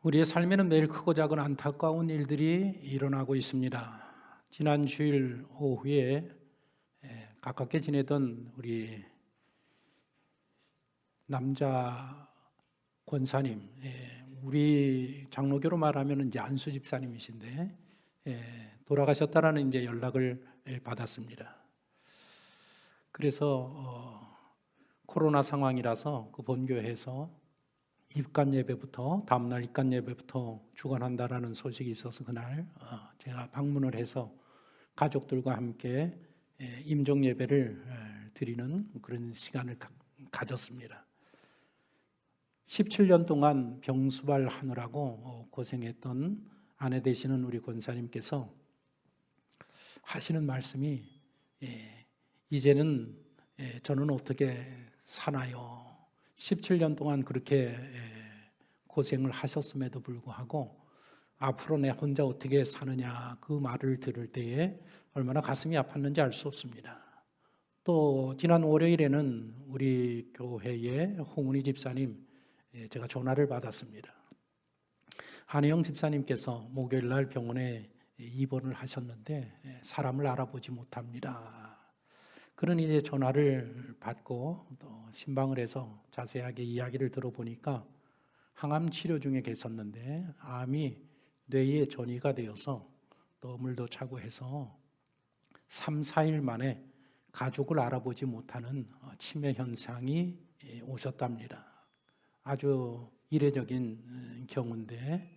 우리의 삶에는 매일 크고 작은 안타까운 일들이 일어나고 있습니다. 지난 주일 오후에 가깝게 지내던 우리 남자 권사님, 우리 장로교로 말하면 이제 안수 집사님이신데 돌아가셨다라는 이제 연락을 받았습니다. 그래서 코로나 상황이라서 그 본교회에서 입간 예배부터 다음날 입간 예배부터 주관한다라는 소식이 있어서 그날 제가 방문을 해서 가족들과 함께 임종 예배를 드리는 그런 시간을 가졌습니다. 17년 동안 병수발하느라고 고생했던 아내 되시는 우리 권사님께서 하시는 말씀이 이제는 저는 어떻게 사나요? 17년 동안 그렇게 고생을 하셨음에도 불구하고 앞으로 내 혼자 어떻게 사느냐, 그 말을 들을 때에 얼마나 가슴이 아팠는지 알 수 없습니다. 또 지난 월요일에는 우리 교회의 홍은희 집사님 제가 전화를 받았습니다. 한혜영 집사님께서 목요일 날 병원에 입원을 하셨는데 사람을 알아보지 못합니다. 그런 이제 전화를 받고 또 신방을 해서 자세하게 이야기를 들어보니까 항암 치료 중에 계셨는데 암이 뇌에 전이가 되어서 또 물도 차고 해서 3, 4일 만에 가족을 알아보지 못하는 치매 현상이 오셨답니다. 아주 이례적인 경우인데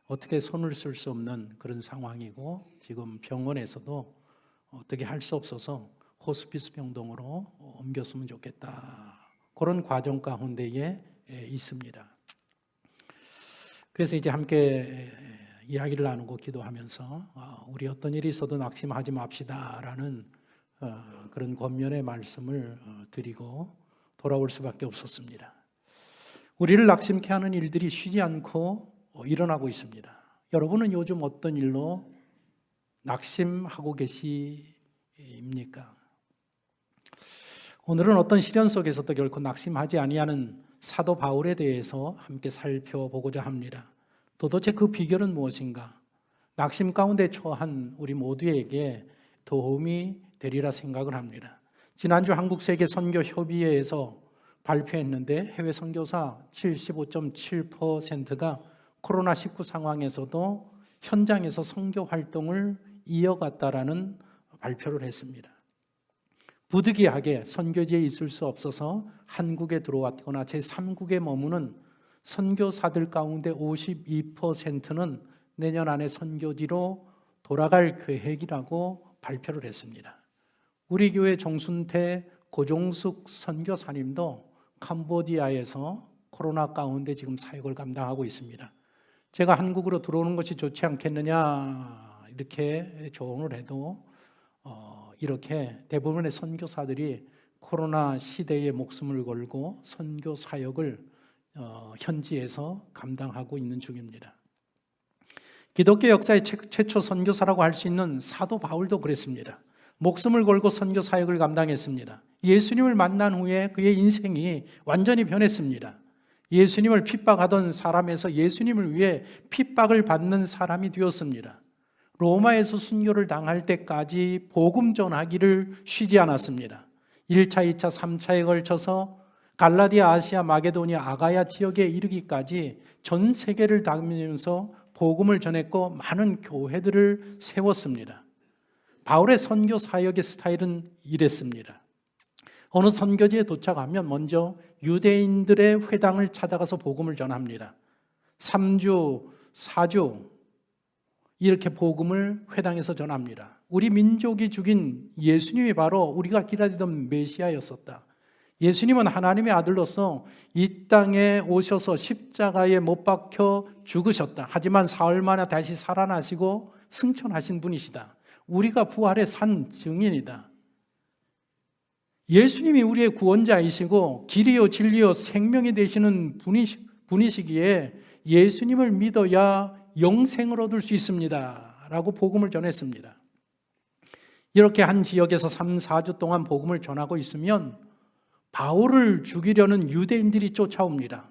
어떻게 손을 쓸 수 없는 그런 상황이고 지금 병원에서도 어떻게 할 수 없어서 호스피스 병동으로 옮겼으면 좋겠다. 그런 과정 가운데에 있습니다. 그래서 이제 함께 이야기를 나누고 기도하면서 우리 어떤 일이 있어도 낙심하지 맙시다라는 그런 권면의 말씀을 드리고 돌아올 수밖에 없었습니다. 우리를 낙심케 하는 일들이 쉬지 않고 일어나고 있습니다. 여러분은 요즘 어떤 일로 낙심하고 계십니까? 오늘은 어떤 시련 속에서도 결코 낙심하지 아니하는 사도 바울에 대해서 함께 살펴보고자 합니다. 도대체 그 비결은 무엇인가? 낙심 가운데 처한 우리 모두에게 도움이 되리라 생각을 합니다. 지난주 한국세계선교협의회에서 발표했는데 해외 선교사 75.7%가 코로나19 상황에서도 현장에서 선교 활동을 이어갔다라는 발표를 했습니다. 부득이하게 선교지에 있을 수 없어서 한국에 들어왔거나 제3국에 머무는 선교사들 가운데 52%는 내년 안에 선교지로 돌아갈 계획이라고 발표를 했습니다. 우리 교회 정순태 고종숙 선교사님도 캄보디아에서 코로나 가운데 지금 사역을 감당하고 있습니다. 제가 한국으로 들어오는 것이 좋지 않겠느냐 이렇게 조언을 해도 이렇게 대부분의 선교사들이 코로나 시대에 목숨을 걸고 선교 사역을 현지에서 감당하고 있는 중입니다. 기독교 역사의 최초 선교사라고 할 수 있는 사도 바울도 그랬습니다. 목숨을 걸고 선교 사역을 감당했습니다. 예수님을 만난 후에 그의 인생이 완전히 변했습니다. 예수님을 핍박하던 사람에서 예수님을 위해 핍박을 받는 사람이 되었습니다. 로마에서 순교를 당할 때까지 복음 전하기를 쉬지 않았습니다. 1차, 2차, 3차에 걸쳐서 갈라디아, 아시아, 마게도니아, 아가야 지역에 이르기까지 전 세계를 다니면서 복음을 전했고 많은 교회들을 세웠습니다. 바울의 선교 사역의 스타일은 이랬습니다. 어느 선교지에 도착하면 먼저 유대인들의 회당을 찾아가서 복음을 전합니다. 3주, 4주 이렇게 복음을 회당에서 전합니다. 우리 민족이 죽인 예수님이 바로 우리가 기다리던 메시아였었다. 예수님은 하나님의 아들로서 이 땅에 오셔서 십자가에 못 박혀 죽으셨다. 하지만 사흘 만에 다시 살아나시고 승천하신 분이시다. 우리가 부활의 산 증인이다. 예수님이 우리의 구원자이시고 길이요 진리요 생명이 되시는 분이시기에 예수님을 믿어야 영생을 얻을 수 있습니다 라고 복음을 전했습니다. 이렇게 한 지역에서 3, 4주 동안 복음을 전하고 있으면 바울을 죽이려는 유대인들이 쫓아옵니다.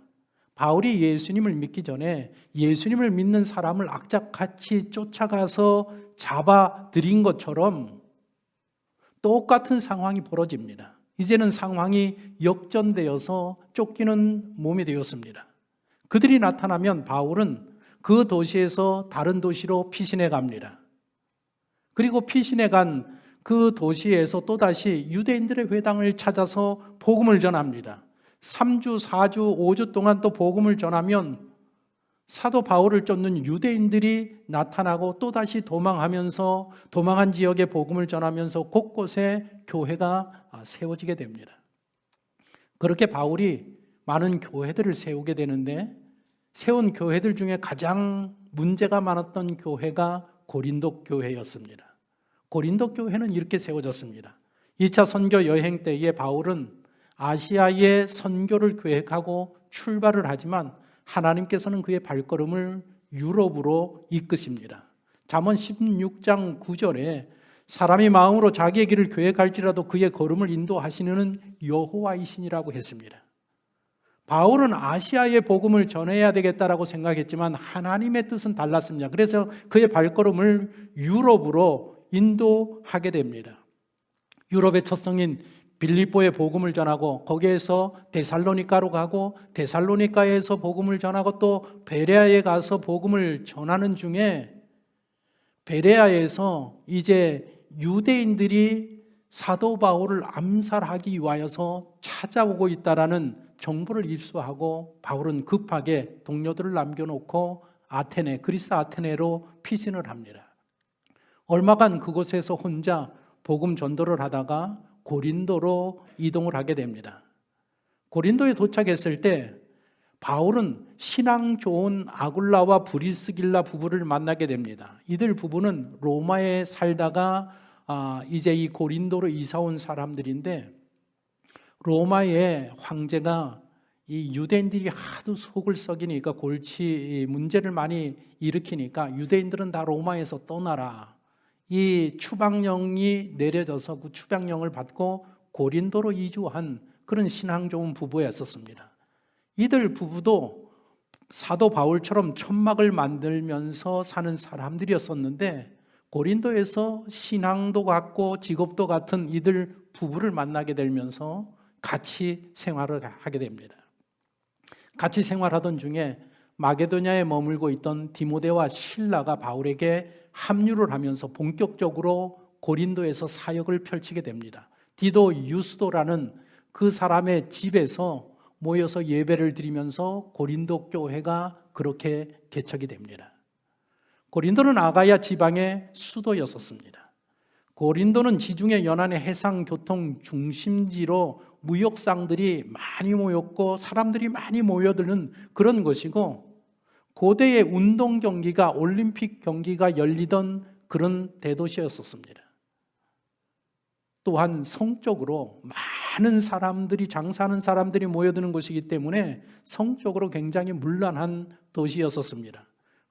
바울이 예수님을 믿기 전에 예수님을 믿는 사람을 악착같이 쫓아가서 잡아들인 것처럼 똑같은 상황이 벌어집니다. 이제는 상황이 역전되어서 쫓기는 몸이 되었습니다. 그들이 나타나면 바울은 그 도시에서 다른 도시로 피신해 갑니다. 그리고 피신해 간 그 도시에서 또다시 유대인들의 회당을 찾아서 복음을 전합니다. 3주, 4주, 5주 동안 또 복음을 전하면 사도 바울을 쫓는 유대인들이 나타나고 또다시 도망하면서 도망한 지역에 복음을 전하면서 곳곳에 교회가 세워지게 됩니다. 그렇게 바울이 많은 교회들을 세우게 되는데 세운 교회들 중에 가장 문제가 많았던 교회가 고린도 교회였습니다. 고린도 교회는 이렇게 세워졌습니다. 2차 선교 여행 때에 바울은 아시아에 선교를 계획하고 출발을 하지만 하나님께서는 그의 발걸음을 유럽으로 이끄십니다. 잠언 16장 9절에 사람이 마음으로 자기의 길을 계획할지라도 그의 걸음을 인도하시는 여호와이시니라고 했습니다. 바울은 아시아의 복음을 전해야 되겠다라고 생각했지만 하나님의 뜻은 달랐습니다. 그래서 그의 발걸음을 유럽으로 인도하게 됩니다. 유럽의 첫 성인 빌립보에 복음을 전하고 거기에서 데살로니가로 가고 데살로니가에서 복음을 전하고 또 베레아에 가서 복음을 전하는 중에 베레아에서 이제 유대인들이 사도 바울을 암살하기 위하여서 찾아오고 있다라는 정보를 입수하고 바울은 급하게 동료들을 남겨놓고 아테네, 그리스 아테네로 피신을 합니다. 얼마간 그곳에서 혼자 복음 전도를 하다가 고린도로 이동을 하게 됩니다. 고린도에 도착했을 때 바울은 신앙 좋은 아굴라와 브리스길라 부부를 만나게 됩니다. 이들 부부는 로마에 살다가 이제 이 고린도로 이사 온 사람들인데 로마의 황제가 이 유대인들이 하도 속을 썩이니까 골치 문제를 많이 일으키니까 유대인들은 다 로마에서 떠나라. 이 추방령이 내려져서 그 추방령을 받고 고린도로 이주한 그런 신앙 좋은 부부였었습니다. 이들 부부도 사도 바울처럼 천막을 만들면서 사는 사람들이었었는데 고린도에서 신앙도 같고 직업도 같은 이들 부부를 만나게 되면서 같이 생활을 하게 됩니다. 같이 생활하던 중에 마게도냐에 머물고 있던 디모데와 실라가 바울에게 합류를 하면서 본격적으로 고린도에서 사역을 펼치게 됩니다. 디도 유스도라는 그 사람의 집에서 모여서 예배를 드리면서 고린도 교회가 그렇게 개척이 됩니다. 고린도는 아가야 지방의 수도였었습니다. 고린도는 지중해 연안의 해상 교통 중심지로 무역상들이 많이 모였고 사람들이 많이 모여드는 그런 곳이고 고대의 운동 경기가 올림픽 경기가 열리던 그런 대도시였었습니다. 또한 성적으로 많은 사람들이 장사하는 사람들이 모여드는 곳이기 때문에 성적으로 굉장히 문란한 도시였었습니다.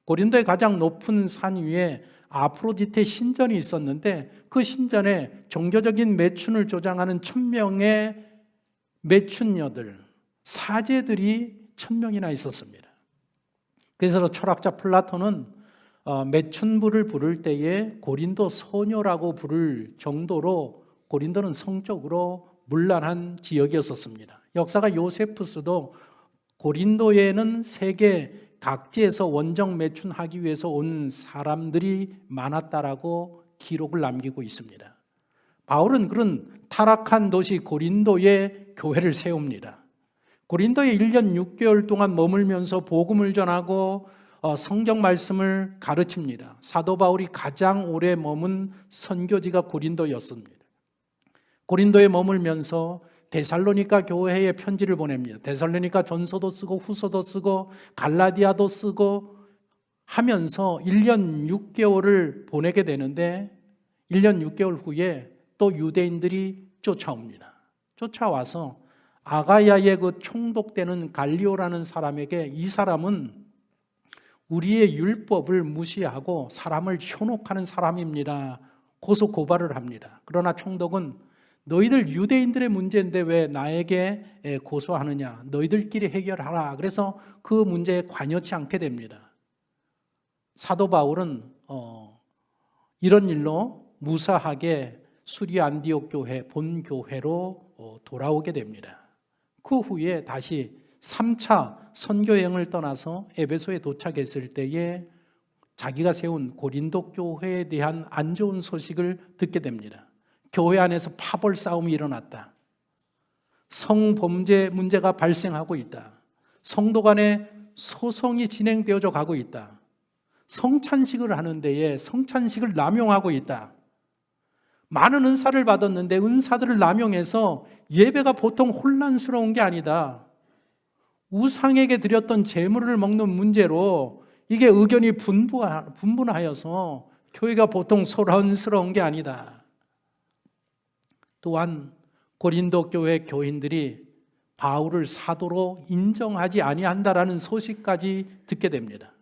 고린도의 가장 높은 산 위에 아프로디테 신전이 있었는데 그 신전에 종교적인 매춘을 조장하는 1000명의 매춘녀들, 사제들이 1000명이나 있었습니다. 그래서 철학자 플라톤은 매춘부를 부를 때에 고린도 소녀라고 부를 정도로 고린도는 성적으로 문란한 지역이었었습니다. 역사가 요세푸스도 고린도에는 세계 각지에서 원정 매춘하기 위해서 온 사람들이 많았다라고 기록을 남기고 있습니다. 바울은 그런 타락한 도시 고린도에 교회를 세웁니다. 고린도에 1년 6개월 동안 머물면서 복음을 전하고 성경 말씀을 가르칩니다. 사도 바울이 가장 오래 머문 선교지가 고린도였습니다. 고린도에 머물면서 데살로니가 교회에 편지를 보냅니다. 데살로니가 전서도 쓰고 후서도 쓰고 갈라디아도 쓰고 하면서 1년 6개월을 보내게 되는데 1년 6개월 후에 또 유대인들이 쫓아옵니다. 쫓아와서 아가야의 그 총독되는 갈리오라는 사람에게 이 사람은 우리의 율법을 무시하고 사람을 현혹하는 사람입니다. 고소 고발을 합니다. 그러나 총독은 너희들 유대인들의 문제인데 왜 나에게 고소하느냐? 너희들끼리 해결하라. 그래서 그 문제에 관여치 않게 됩니다. 사도 바울은 이런 일로 무사하게 수리 안디옥 교회 본 교회로 돌아오게 됩니다. 그 후에 다시 3차 선교 여행을 떠나서 에베소에 도착했을 때에 자기가 세운 고린도 교회에 대한 안 좋은 소식을 듣게 됩니다. 교회 안에서 파벌 싸움이 일어났다. 성범죄 문제가 발생하고 있다. 성도 간에 소송이 진행되어져 가고 있다. 성찬식을 하는 데에 성찬식을 남용하고 있다. 많은 은사를 받았는데 은사들을 남용해서 예배가 보통 혼란스러운 게 아니다. 우상에게 드렸던 제물을 먹는 문제로 이게 의견이 분분하여서 교회가 보통 소란스러운 게 아니다. 또한 고린도 교회 교인들이 바울을 사도로 인정하지 아니한다라는 소식까지 듣게 됩니다.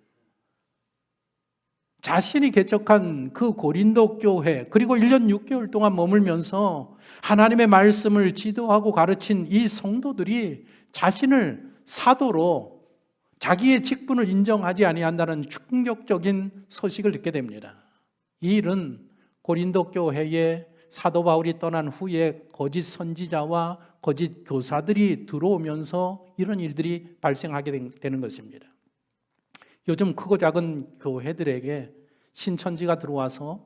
자신이 개척한 그 고린도 교회, 그리고 1년 6개월 동안 머물면서 하나님의 말씀을 지도하고 가르친 이 성도들이 자신을 사도로 자기의 직분을 인정하지 아니한다는 충격적인 소식을 듣게 됩니다. 이 일은 고린도 교회에 사도 바울이 떠난 후에 거짓 선지자와 거짓 교사들이 들어오면서 이런 일들이 발생하게 되는 것입니다. 요즘 크고 작은 교회들에게 신천지가 들어와서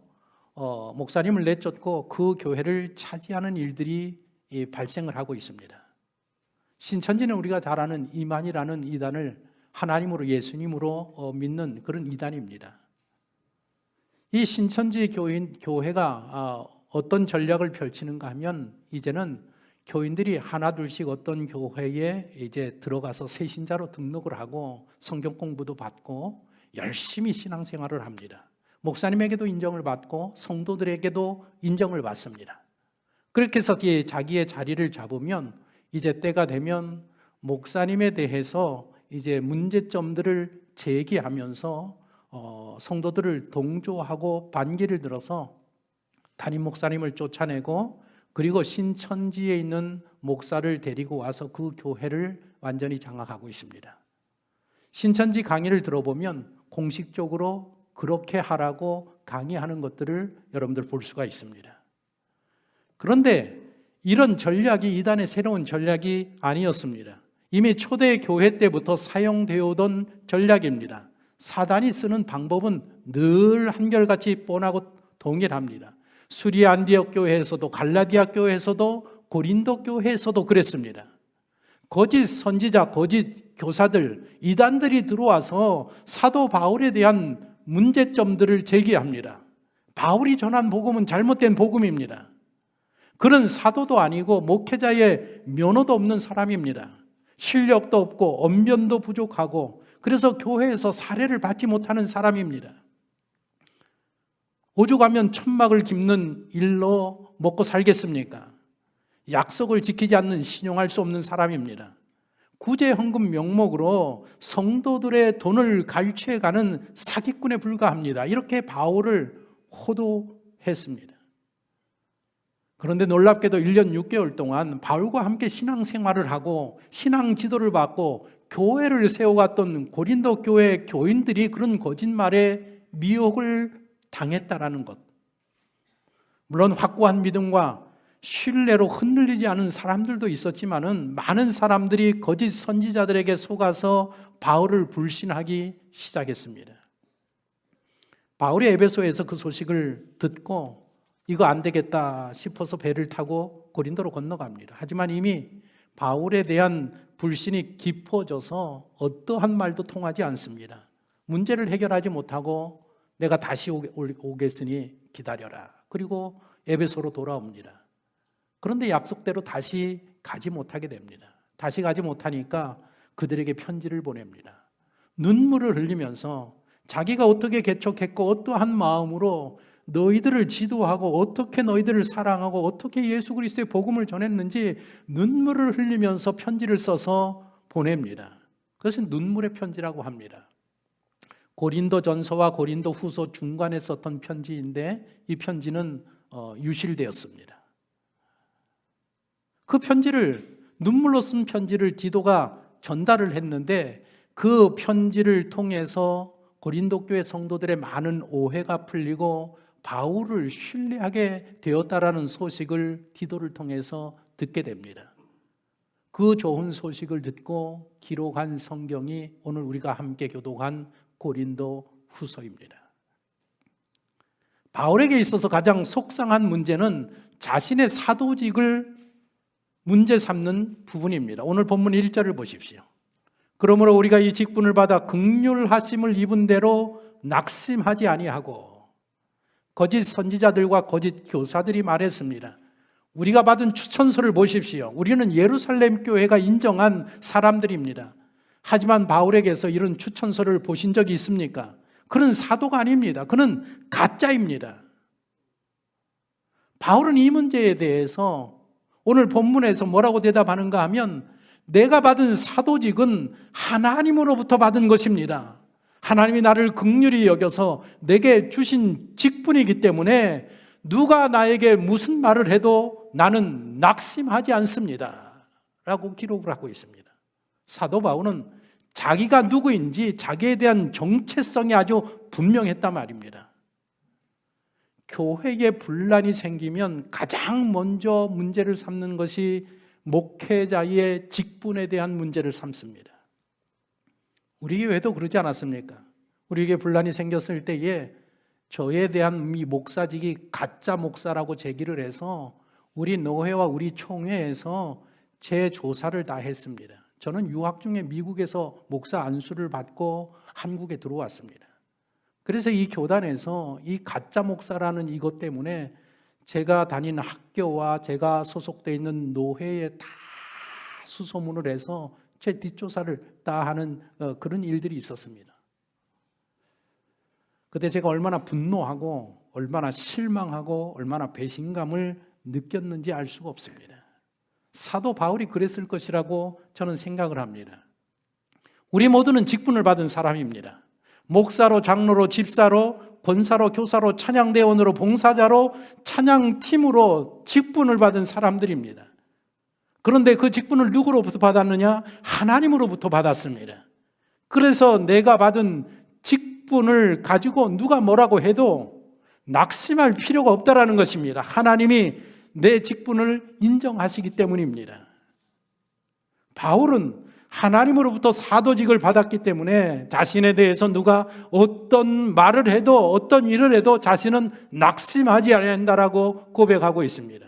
목사님을 내쫓고 그 교회를 차지하는 일들이 발생을 하고 있습니다. 신천지는 우리가 잘 아는 이만이라는 이단을 하나님으로 예수님으로 믿는 그런 이단입니다. 이 신천지 교회가 어떤 전략을 펼치는가 하면 이제는 교인들이 하나둘씩 어떤 교회에 이제 들어가서 새신자로 등록을 하고 성경 공부도 받고 열심히 신앙생활을 합니다. 목사님에게도 인정을 받고 성도들에게도 인정을 받습니다. 그렇게 해서 자기의 자리를 잡으면 이제 때가 되면 목사님에 대해서 이제 문제점들을 제기하면서 성도들을 동조하고 반기를 들어서 담임 목사님을 쫓아내고 그리고 신천지에 있는 목사를 데리고 와서 그 교회를 완전히 장악하고 있습니다. 신천지 강의를 들어보면 공식적으로 그렇게 하라고 강의하는 것들을 여러분들 볼 수가 있습니다. 그런데 이런 전략이 이단의 새로운 전략이 아니었습니다. 이미 초대 교회 때부터 사용되어 오던 전략입니다. 사단이 쓰는 방법은 늘 한결같이 뻔하고 동일합니다. 수리 안디옥 교회에서도 갈라디아 교회에서도 고린도 교회에서도 그랬습니다. 거짓 선지자, 거짓 교사들, 이단들이 들어와서 사도 바울에 대한 문제점들을 제기합니다. 바울이 전한 복음은 잘못된 복음입니다. 그는 사도도 아니고 목회자의 면허도 없는 사람입니다. 실력도 없고 언변도 부족하고 그래서 교회에서 사례를 받지 못하는 사람입니다. 오죽하면 천막을 깁는 일로 먹고 살겠습니까? 약속을 지키지 않는 신용할 수 없는 사람입니다. 구제헌금 명목으로 성도들의 돈을 갈취해가는 사기꾼에 불과합니다. 이렇게 바울을 호도했습니다. 그런데 놀랍게도 1년 6개월 동안 바울과 함께 신앙생활을 하고 신앙 지도를 받고 교회를 세워갔던 고린도 교회 교인들이 그런 거짓말에 미혹을 당했다라는 것. 물론 확고한 믿음과 신뢰로 흔들리지 않은 사람들도 있었지만은 많은 사람들이 거짓 선지자들에게 속아서 바울을 불신하기 시작했습니다. 바울이 에베소에서 그 소식을 듣고 이거 안 되겠다 싶어서 배를 타고 고린도로 건너갑니다. 하지만 이미 바울에 대한 불신이 깊어져서 어떠한 말도 통하지 않습니다. 문제를 해결하지 못하고 내가 다시 오겠으니 기다려라. 그리고 에베소로 돌아옵니다. 그런데 약속대로 다시 가지 못하게 됩니다. 다시 가지 못하니까 그들에게 편지를 보냅니다. 눈물을 흘리면서 자기가 어떻게 개척했고 어떠한 마음으로 너희들을 지도하고 어떻게 너희들을 사랑하고 어떻게 예수 그리스도의 복음을 전했는지 눈물을 흘리면서 편지를 써서 보냅니다. 그것은 눈물의 편지라고 합니다. 고린도전서와 고린도후서 중간에 썼던 편지인데 이 편지는 유실되었습니다. 그 편지를, 눈물로 쓴 편지를 디도가 전달을 했는데 그 편지를 통해서 고린도 교회 성도들의 많은 오해가 풀리고 바울을 신뢰하게 되었다라는 소식을 디도를 통해서 듣게 됩니다. 그 좋은 소식을 듣고 기록한 성경이 오늘 우리가 함께 교독한 고린도 후서입니다. 바울에게 있어서 가장 속상한 문제는 자신의 사도직을 문제 삼는 부분입니다. 오늘 본문 1절을 보십시오. 그러므로 우리가 이 직분을 받아 긍휼하심을 입은 대로 낙심하지 아니하고, 거짓 선지자들과 거짓 교사들이 말했습니다. 우리가 받은 추천서를 보십시오. 우리는 예루살렘 교회가 인정한 사람들입니다. 하지만 바울에게서 이런 추천서를 보신 적이 있습니까? 그는 사도가 아닙니다. 그는 가짜입니다. 바울은 이 문제에 대해서 오늘 본문에서 뭐라고 대답하는가 하면, 내가 받은 사도직은 하나님으로부터 받은 것입니다. 하나님이 나를 긍휼히 여겨서 내게 주신 직분이기 때문에 누가 나에게 무슨 말을 해도 나는 낙심하지 않습니다 라고 기록을 하고 있습니다. 사도 바울은 자기가 누구인지 자기에 대한 정체성이 아주 분명했단 말입니다. 교회에 분란이 생기면 가장 먼저 문제를 삼는 것이 목회자의 직분에 대한 문제를 삼습니다. 우리 교회도 그러지 않았습니까? 우리에게 분란이 생겼을 때에 저에 대한 이 목사직이 가짜 목사라고 제기를 해서 우리 노회와 우리 총회에서 재조사를 다 했습니다. 저는 유학 중에 미국에서 목사 안수를 받고 한국에 들어왔습니다. 그래서 이 교단에서 이 가짜 목사라는 이것 때문에 제가 다닌 학교와 제가 소속되어 있는 노회에 다 수소문을 해서 제 뒷조사를 다 하는 그런 일들이 있었습니다. 그때 제가 얼마나 분노하고 얼마나 실망하고 얼마나 배신감을 느꼈는지 알 수가 없습니다. 사도 바울이 그랬을 것이라고 저는 생각을 합니다. 우리 모두는 직분을 받은 사람입니다. 목사로, 장로로, 집사로, 권사로, 교사로, 찬양대원으로, 봉사자로, 찬양팀으로 직분을 받은 사람들입니다. 그런데 그 직분을 누구로부터 받았느냐? 하나님으로부터 받았습니다. 그래서 내가 받은 직분을 가지고 누가 뭐라고 해도 낙심할 필요가 없다라는 것입니다. 하나님이 내 직분을 인정하시기 때문입니다. 바울은 하나님으로부터 사도직을 받았기 때문에 자신에 대해서 누가 어떤 말을 해도 어떤 일을 해도 자신은 낙심하지 않는다라고 고백하고 있습니다.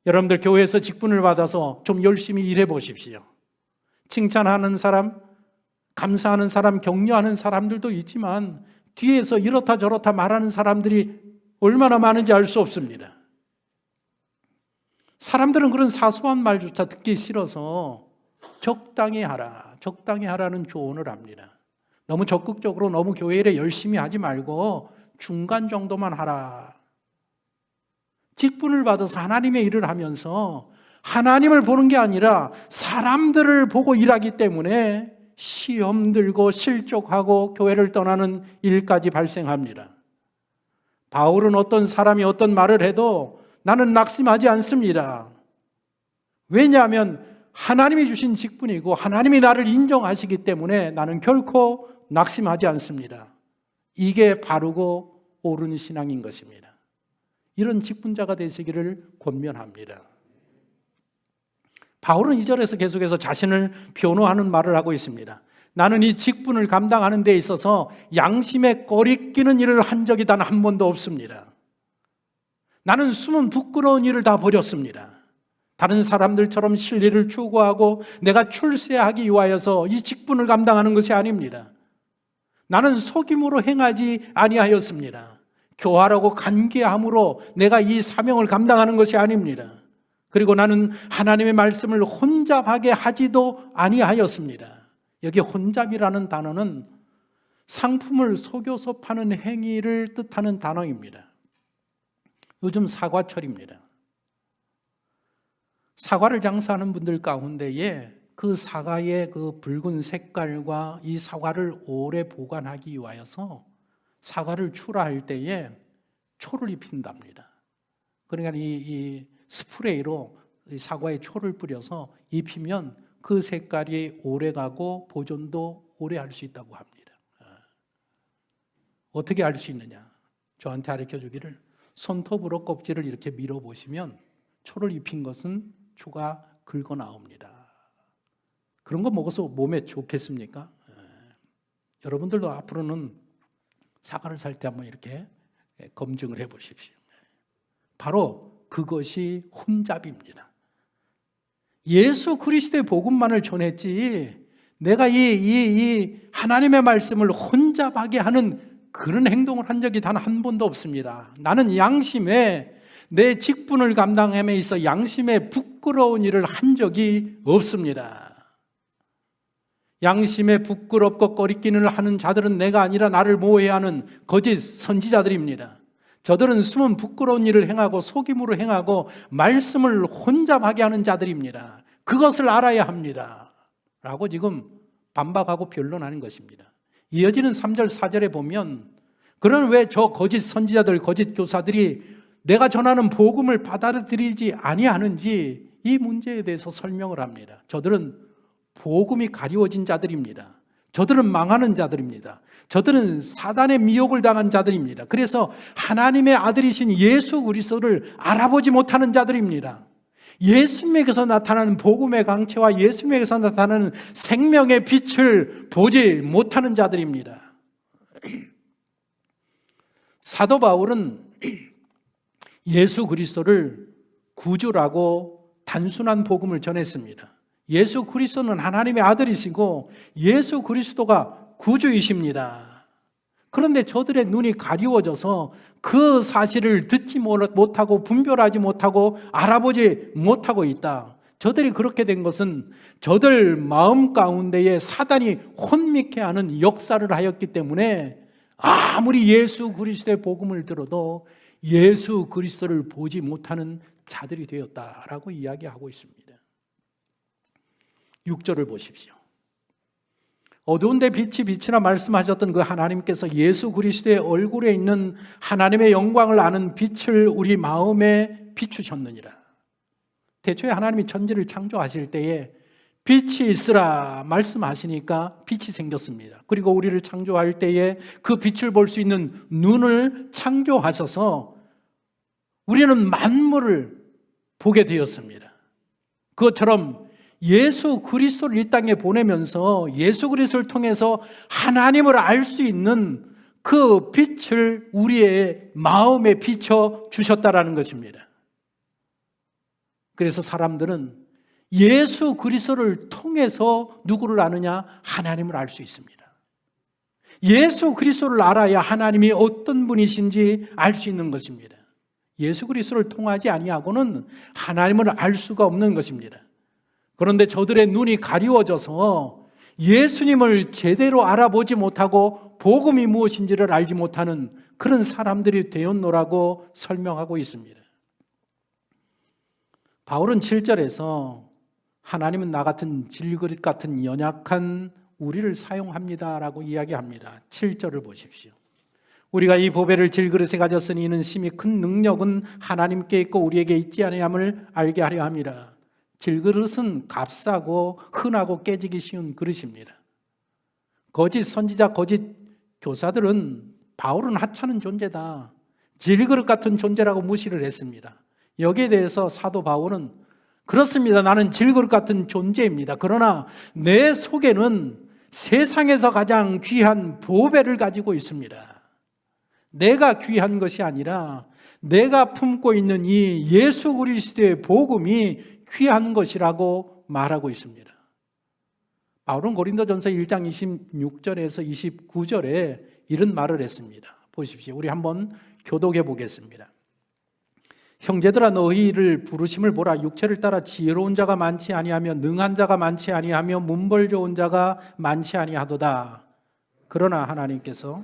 여러분들 교회에서 직분을 받아서 좀 열심히 일해 보십시오. 칭찬하는 사람, 감사하는 사람, 격려하는 사람들도 있지만 뒤에서 이렇다 저렇다 말하는 사람들이 얼마나 많은지 알 수 없습니다. 사람들은 그런 사소한 말조차 듣기 싫어서 적당히 하라, 적당히 하라는 조언을 합니다. 너무 적극적으로 너무 교회 일에 열심히 하지 말고 중간 정도만 하라. 직분을 받아서 하나님의 일을 하면서 하나님을 보는 게 아니라 사람들을 보고 일하기 때문에 시험 들고 실족하고 교회를 떠나는 일까지 발생합니다. 바울은 어떤 사람이 어떤 말을 해도 나는 낙심하지 않습니다. 왜냐하면 하나님이 주신 직분이고 하나님이 나를 인정하시기 때문에 나는 결코 낙심하지 않습니다. 이게 바르고 옳은 신앙인 것입니다. 이런 직분자가 되시기를 권면합니다. 바울은 2절에서 계속해서 자신을 변호하는 말을 하고 있습니다. 나는 이 직분을 감당하는 데 있어서 양심에 꺼리끼는 일을 한 적이 단 한 번도 없습니다. 나는 숨은 부끄러운 일을 다 버렸습니다. 다른 사람들처럼 실리를 추구하고 내가 출세하기 위하여서 이 직분을 감당하는 것이 아닙니다. 나는 속임으로 행하지 아니하였습니다. 교활하고 간계함으로 내가 이 사명을 감당하는 것이 아닙니다. 그리고 나는 하나님의 말씀을 혼잡하게 하지도 아니하였습니다. 여기 혼잡이라는 단어는 상품을 속여서 파는 행위를 뜻하는 단어입니다. 요즘 사과철입니다. 사과를 장사하는 분들 가운데에 그 사과의 그 붉은 색깔과 이 사과를 오래 보관하기 위하여서 사과를 출하할 때에 초를 입힌답니다. 그러니까 이 스프레이로 사과에 초를 뿌려서 입히면 그 색깔이 오래가고 보존도 오래 할 수 있다고 합니다. 어떻게 알 수 있느냐? 저한테 가르쳐 주기를, 손톱으로 껍질을 이렇게 밀어보시면 초를 입힌 것은 초가 긁어 나옵니다. 그런 거 먹어서 몸에 좋겠습니까? 여러분들도 앞으로는 사과를 살 때 한번 이렇게 검증을 해 보십시오. 바로 그것이 혼잡입니다. 예수 그리스도의 복음만을 전했지 내가 이 하나님의 말씀을 혼잡하게 하는 그런 행동을 한 적이 단 한 번도 없습니다. 나는 양심에, 내 직분을 감당함에 있어 양심에 부끄러운 일을 한 적이 없습니다. 양심에 부끄럽고 꺼리끼는 하는 자들은 내가 아니라 나를 모해하는 거짓 선지자들입니다. 저들은 숨은 부끄러운 일을 행하고 속임으로 행하고 말씀을 혼잡하게 하는 자들입니다. 그것을 알아야 합니다. 라고 지금 반박하고 변론하는 것입니다. 이어지는 3절 4절에 보면, 그런 왜 저 거짓 선지자들, 거짓 교사들이 내가 전하는 복음을 받아들이지 아니하는지 이 문제에 대해서 설명을 합니다. 저들은 복음이 가리워진 자들입니다. 저들은 망하는 자들입니다. 저들은 사단의 미혹을 당한 자들입니다. 그래서 하나님의 아들이신 예수 그리스도를 알아보지 못하는 자들입니다. 예수님에게서 나타나는 복음의 강체와 예수님에게서 나타나는 생명의 빛을 보지 못하는 자들입니다. 사도 바울은 예수 그리스도를 구주라고 단순한 복음을 전했습니다. 예수 그리스도는 하나님의 아들이시고 예수 그리스도가 구주이십니다. 그런데 저들의 눈이 가리워져서 그 사실을 듣지 못하고 분별하지 못하고 알아보지 못하고 있다. 저들이 그렇게 된 것은 저들 마음 가운데에 사단이 혼미케 하는 역사를 하였기 때문에 아무리 예수 그리스도의 복음을 들어도 예수 그리스도를 보지 못하는 자들이 되었다라고 이야기하고 있습니다. 6절을 보십시오. 어두운 데 빛이 비치라 말씀하셨던 그 하나님께서 예수 그리스도의 얼굴에 있는 하나님의 영광을 아는 빛을 우리 마음에 비추셨느니라. 태초에 하나님이 천지를 창조하실 때에 빛이 있으라 말씀하시니까 빛이 생겼습니다. 그리고 우리를 창조할 때에 그 빛을 볼 수 있는 눈을 창조하셔서 우리는 만물을 보게 되었습니다. 그것처럼 예수 그리스도를 이 땅에 보내면서 예수 그리스도를 통해서 하나님을 알 수 있는 그 빛을 우리의 마음에 비춰 주셨다라는 것입니다. 그래서 사람들은 예수 그리스도를 통해서 누구를 아느냐? 하나님을 알 수 있습니다. 예수 그리스도를 알아야 하나님이 어떤 분이신지 알 수 있는 것입니다. 예수 그리스도를 통하지 아니하고는 하나님을 알 수가 없는 것입니다. 그런데 저들의 눈이 가리워져서 예수님을 제대로 알아보지 못하고 복음이 무엇인지를 알지 못하는 그런 사람들이 되었노라고 설명하고 있습니다. 바울은 7절에서 하나님은 나 같은 질그릇 같은 연약한 우리를 사용합니다라고 이야기합니다. 7절을 보십시오. 우리가 이 보배를 질그릇에 가졌으니 이는 심히 큰 능력은 하나님께 있고 우리에게 있지 아니함을 알게 하려 함이라. 질그릇은 값싸고 흔하고 깨지기 쉬운 그릇입니다. 거짓 선지자, 거짓 교사들은 바울은 하찮은 존재다, 질그릇 같은 존재라고 무시를 했습니다. 여기에 대해서 사도 바울은 그렇습니다. 나는 질그릇 같은 존재입니다. 그러나 내 속에는 세상에서 가장 귀한 보배를 가지고 있습니다. 내가 귀한 것이 아니라 내가 품고 있는 이 예수 그리스도의 복음이 귀한 것이라고 말하고 있습니다. 바울은 고린도전서 1장 26절에서 29절에 이런 말을 했습니다. 보십시오. 우리 한번 교독해 보겠습니다. 형제들아 너희를 부르심을 보라. 육체를 따라 지혜로운 자가 많지 아니하며 능한 자가 많지 아니하며 문벌 좋은 자가 많지 아니하도다. 그러나 하나님께서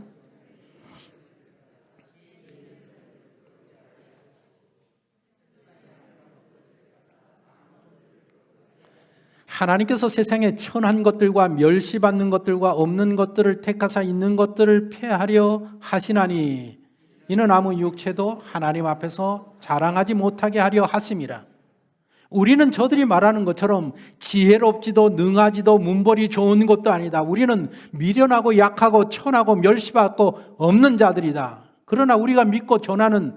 세상에 천한 것들과 멸시받는 것들과 없는 것들을 택하사 있는 것들을 폐하려 하시나니 이는 아무 육체도 하나님 앞에서 자랑하지 못하게 하려 하심이라. 우리는 저들이 말하는 것처럼 지혜롭지도 능하지도 문벌이 좋은 것도 아니다. 우리는 미련하고 약하고 천하고 멸시받고 없는 자들이다. 그러나 우리가 믿고 전하는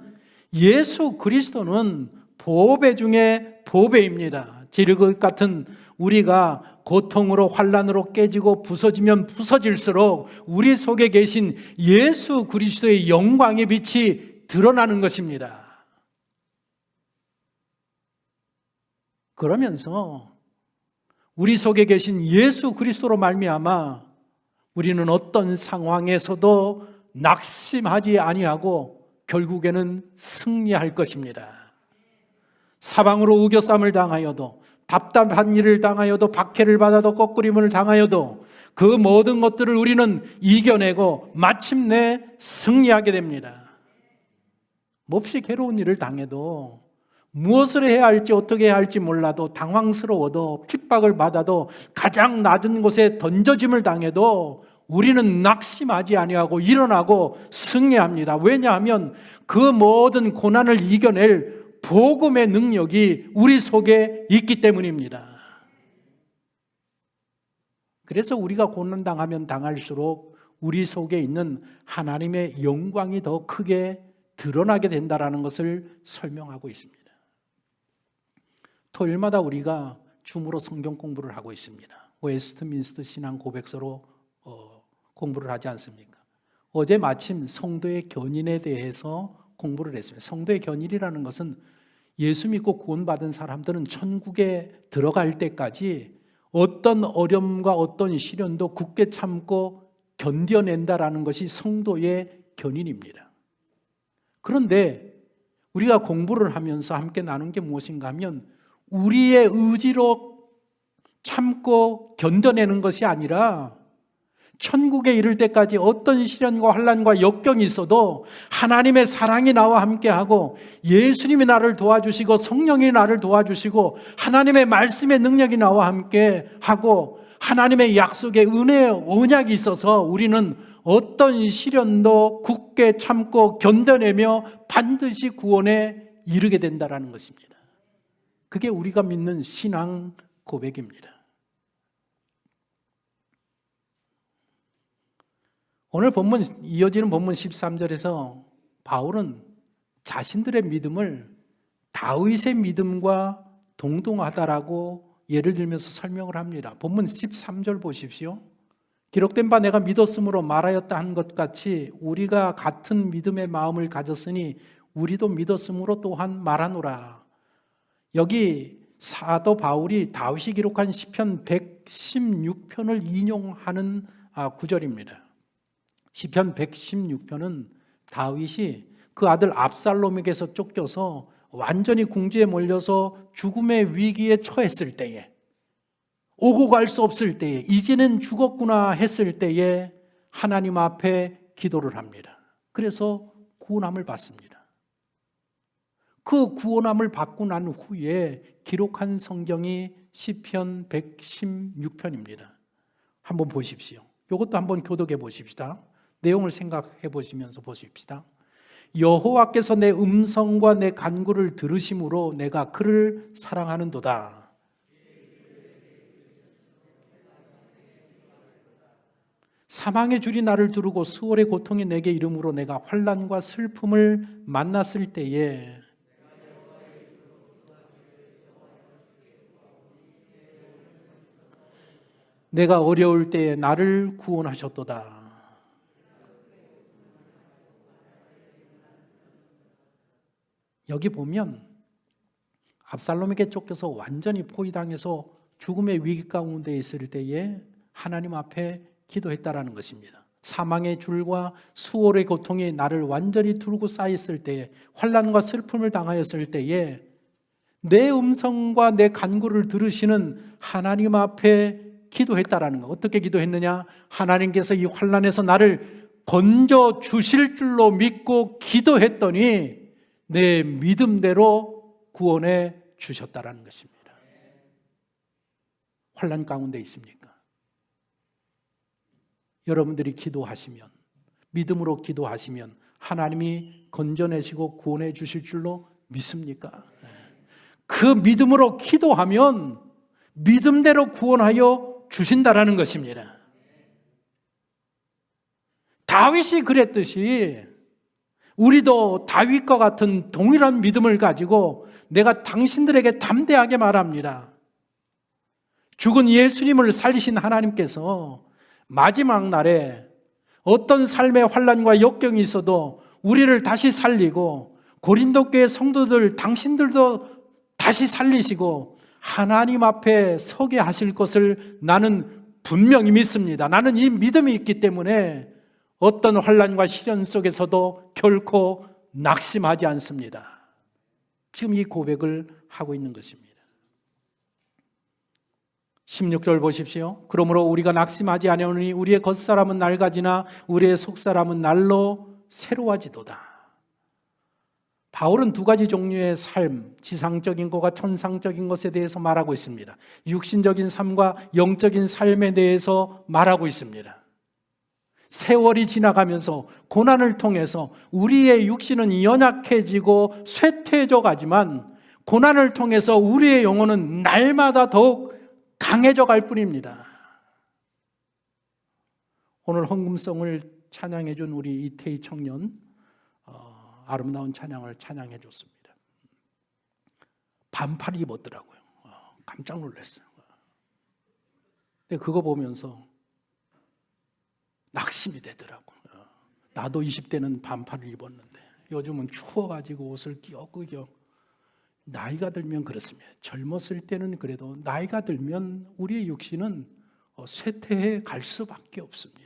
예수 그리스도는 보배 중에 보배입니다. 지르것 같은 우리가 고통으로 환난으로 깨지고 부서지면 부서질수록 우리 속에 계신 예수 그리스도의 영광의 빛이 드러나는 것입니다. 그러면서 우리 속에 계신 예수 그리스도로 말미암아 우리는 어떤 상황에서도 낙심하지 아니하고 결국에는 승리할 것입니다. 사방으로 우겨쌈을 당하여도, 답답한 일을 당하여도, 박해를 받아도, 꺾으림을 당하여도 그 모든 것들을 우리는 이겨내고 마침내 승리하게 됩니다. 몹시 괴로운 일을 당해도, 무엇을 해야 할지 어떻게 해야 할지 몰라도, 당황스러워도, 핍박을 받아도, 가장 낮은 곳에 던져짐을 당해도 우리는 낙심하지 아니하고 일어나고 승리합니다. 왜냐하면 그 모든 고난을 이겨낼 복음의 능력이 우리 속에 있기 때문입니다. 그래서 우리가 고난당하면 당할수록 우리 속에 있는 하나님의 영광이 더 크게 드러나게 된다는 것을 설명하고 있습니다. 토요일마다 우리가 줌으로 성경 공부를 하고 있습니다. 웨스트민스터 신앙 고백서로 공부를 하지 않습니까? 어제 마침 성도의 견인에 대해서 공부를 했습니다. 성도의 견인이라는 것은 예수 믿고 구원받은 사람들은 천국에 들어갈 때까지 어떤 어려움과 어떤 시련도 굳게 참고 견뎌낸다라는 것이 성도의 견인입니다. 그런데 우리가 공부를 하면서 함께 나눈 게 무엇인가 하면 우리의 의지로 참고 견뎌내는 것이 아니라 천국에 이를 때까지 어떤 시련과 환난과 역경이 있어도 하나님의 사랑이 나와 함께하고 예수님이 나를 도와주시고 성령이 나를 도와주시고 하나님의 말씀의 능력이 나와 함께하고 하나님의 약속의 은혜의 언약이 있어서 우리는 어떤 시련도 굳게 참고 견뎌내며 반드시 구원에 이르게 된다는 것입니다. 그게 우리가 믿는 신앙 고백입니다. 오늘 본문, 이어지는 본문 13절에서 바울은 자신들의 믿음을 다윗의 믿음과 동등하다라고 예를 들면서 설명을 합니다. 본문 13절 보십시오. 기록된 바 내가 믿었으므로 말하였다 한 것 같이 우리가 같은 믿음의 마음을 가졌으니 우리도 믿었으므로 또한 말하노라. 여기 사도 바울이 다윗이 기록한 시편 116편을 인용하는 구절입니다. 시편 116편은 다윗이 그 아들 압살롬에게서 쫓겨서 완전히 궁지에 몰려서 죽음의 위기에 처했을 때에, 오고 갈 수 없을 때에, 이제는 죽었구나 했을 때에 하나님 앞에 기도를 합니다. 그래서 구원함을 받습니다. 그 구원함을 받고 난 후에 기록한 성경이 시편 116편입니다. 한번 보십시오. 이것도 한번 교독해 보십시다. 내용을 생각해 보시면서 보십시다. 여호와께서 내 음성과 내 간구를 들으심으로 내가 그를 사랑하는도다. 사망의 줄이 나를 두르고 수월의 고통이 내게 이름으로 내가 환난과 슬픔을 만났을 때에 내가 어려울 때에 나를 구원하셨도다. 여기 보면 압살롬에게 쫓겨서 완전히 포위당해서 죽음의 위기 가운데 있을 때에 하나님 앞에 기도했다라는 것입니다. 사망의 줄과 수월의 고통이 나를 완전히 두르고 쌓였을 때에, 환난과 슬픔을 당하였을 때에 내 음성과 내 간구를 들으시는 하나님 앞에 기도했다라는 거. 어떻게 기도했느냐? 하나님께서 이 환난에서 나를 건져 주실 줄로 믿고 기도했더니 내 믿음대로 구원해 주셨다라는 것입니다. 환난 가운데 있습니까? 여러분들이 기도하시면, 믿음으로 기도하시면 하나님이 건져내시고 구원해 주실 줄로 믿습니까? 그 믿음으로 기도하면 믿음대로 구원하여 주신다라는 것입니다. 다윗이 그랬듯이 우리도 다윗과 같은 동일한 믿음을 가지고 내가 당신들에게 담대하게 말합니다. 죽은 예수님을 살리신 하나님께서 마지막 날에 어떤 삶의 환난과 역경이 있어도 우리를 다시 살리고 고린도 교회 성도들 당신들도 다시 살리시고 하나님 앞에 서게 하실 것을 나는 분명히 믿습니다. 나는 이 믿음이 있기 때문에 어떤 환난과 시련 속에서도 결코 낙심하지 않습니다. 지금 이 고백을 하고 있는 것입니다. 16절 보십시오. 그러므로 우리가 낙심하지 아니하노니 우리의 겉사람은 낡아지나 우리의 속사람은 날로 새로워지도다. 바울은 두 가지 종류의 삶, 지상적인 것과 천상적인 것에 대해서 말하고 있습니다. 육신적인 삶과 영적인 삶에 대해서 말하고 있습니다. 세월이 지나가면서 고난을 통해서 우리의 육신은 연약해지고 쇠퇴해져 가지만 고난을 통해서 우리의 영혼은 날마다 더욱 강해져 갈 뿐입니다. 오늘 헌금성을 찬양해 준 우리 이태희 청년 아름다운 찬양을 찬양해 줬습니다. 반팔 입었더라고요. 깜짝 놀랐어요. 근데 그거 보면서 낙심이 되더라고요. 나도 20대는 반팔을 입었는데 요즘은 추워가지고 옷을 끼얹고 나이가 들면 그렇습니다. 젊었을 때는 그래도 나이가 들면 우리의 육신은 쇠퇴해 갈 수밖에 없습니다.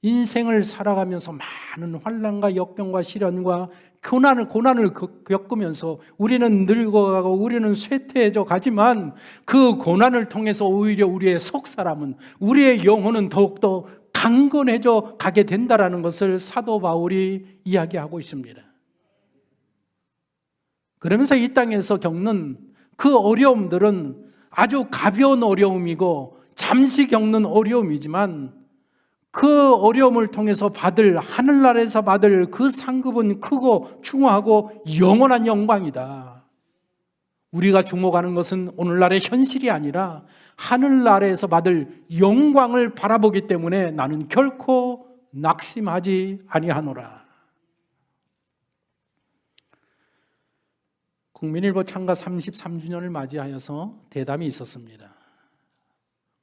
인생을 살아가면서 많은 환난과 역병과 시련과 고난을 겪으면서 우리는 늙어가고 우리는 쇠퇴해져 가지만 그 고난을 통해서 오히려 우리의 속사람은 우리의 영혼은 더욱더 강건해져 가게 된다는 것을 사도 바울이 이야기하고 있습니다. 그러면서 이 땅에서 겪는 그 어려움들은 아주 가벼운 어려움이고 잠시 겪는 어려움이지만 그 어려움을 통해서 하늘나라에서 받을 그 상급은 크고 중후하고 영원한 영광이다. 우리가 주목하는 것은 오늘날의 현실이 아니라 하늘나라에서 받을 영광을 바라보기 때문에 나는 결코 낙심하지 아니하노라. 국민일보 창가 33주년을 맞이하여서 대담이 있었습니다.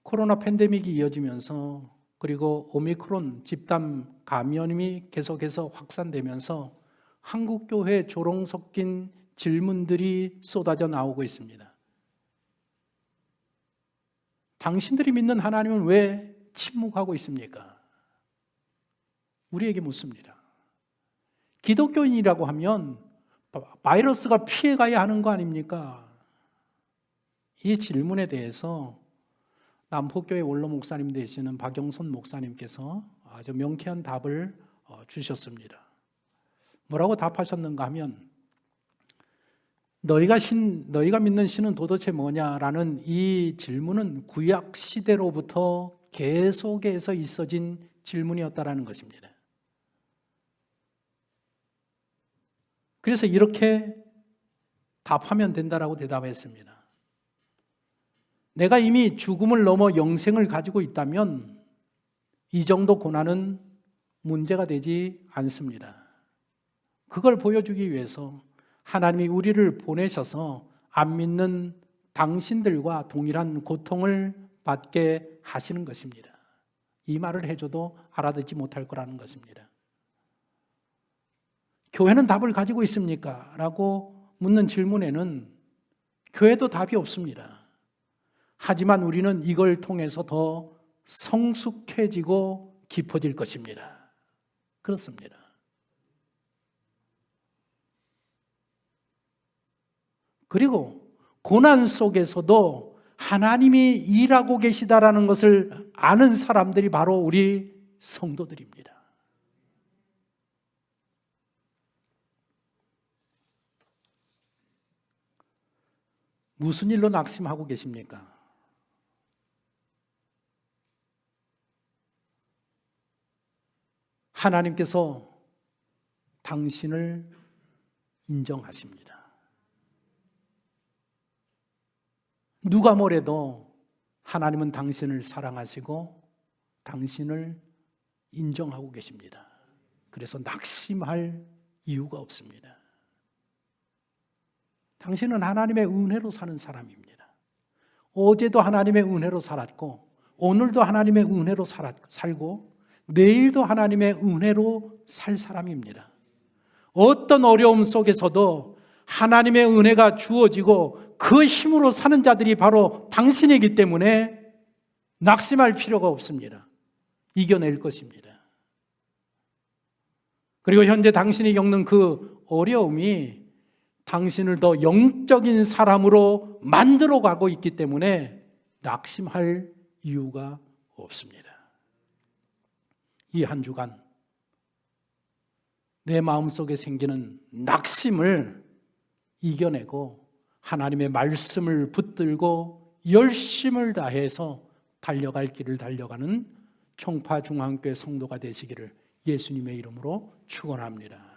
코로나 팬데믹이 이어지면서 그리고 오미크론 집단 감염이 계속해서 확산되면서 한국교회 조롱 섞인 질문들이 쏟아져 나오고 있습니다. 당신들이 믿는 하나님은 왜 침묵하고 있습니까? 우리에게 묻습니다. 기독교인이라고 하면 바이러스가 피해가야 하는 거 아닙니까? 이 질문에 대해서 남포교회 원로 목사님 되시는 박영선 목사님께서 아주 명쾌한 답을 주셨습니다. 뭐라고 답하셨는가 하면 너희가 믿는 신은 도대체 뭐냐라는 이 질문은 구약 시대로부터 계속해서 있어진 질문이었다라는 것입니다. 그래서 이렇게 답하면 된다라고 대답했습니다. 내가 이미 죽음을 넘어 영생을 가지고 있다면 이 정도 고난은 문제가 되지 않습니다. 그걸 보여주기 위해서 하나님이 우리를 보내셔서 안 믿는 당신들과 동일한 고통을 받게 하시는 것입니다. 이 말을 해줘도 알아듣지 못할 거라는 것입니다. 교회는 답을 가지고 있습니까? 라고 묻는 질문에는 교회도 답이 없습니다. 하지만 우리는 이걸 통해서 더 성숙해지고 깊어질 것입니다. 그렇습니다. 그리고 고난 속에서도 하나님이 일하고 계시다라는 것을 아는 사람들이 바로 우리 성도들입니다. 무슨 일로 낙심하고 계십니까? 하나님께서 당신을 인정하십니다. 누가 뭐래도 하나님은 당신을 사랑하시고 당신을 인정하고 계십니다. 그래서 낙심할 이유가 없습니다. 당신은 하나님의 은혜로 사는 사람입니다. 어제도 하나님의 은혜로 살았고 오늘도 하나님의 은혜로 살고 내일도 하나님의 은혜로 살 사람입니다. 어떤 어려움 속에서도 하나님의 은혜가 주어지고 그 힘으로 사는 자들이 바로 당신이기 때문에 낙심할 필요가 없습니다. 이겨낼 것입니다. 그리고 현재 당신이 겪는 그 어려움이 당신을 더 영적인 사람으로 만들어 가고 있기 때문에 낙심할 이유가 없습니다. 이 한 주간 내 마음속에 생기는 낙심을 이겨내고 하나님의 말씀을 붙들고 열심을 다해서 달려갈 길을 달려가는 평파중앙교회 성도가 되시기를 예수님의 이름으로 축원합니다.